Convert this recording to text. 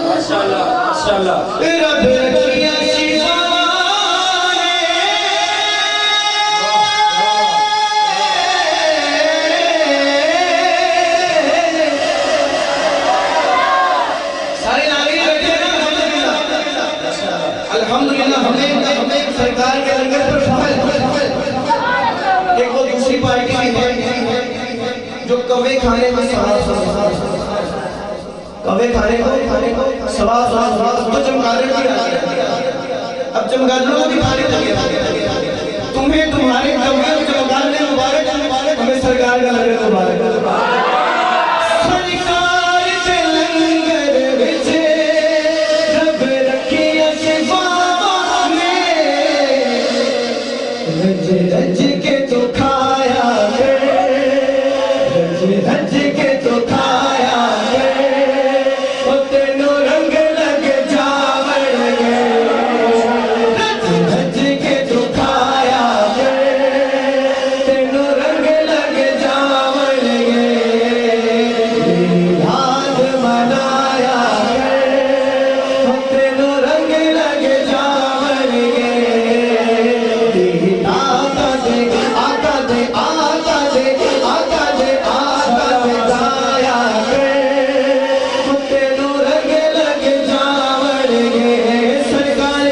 माशाल्लाह माशाल्लाह रब रखिया शिवा सारे नागरिक बैठे हैं अल्हम्दुलिल्लाह। हमें सरकार के लंगर पर एक वो दूसरी पार्टी है जो कवे खाने में कवे खाने को सवाल तो चमगादड़ की अब चमगादड़ों को दिखाने लगे तुम्हें तुम्हारे कवे और चमगादड़ मुबारक हमें सरकार का लंगर मुबारक। रज के तो खाया रज के तो खाया वो तेनों रंग लग जावड़ रज के तो खाया तेनों रंग लग जावड़ याद मनाया वो तेनों रंग लग जावड़ सरकार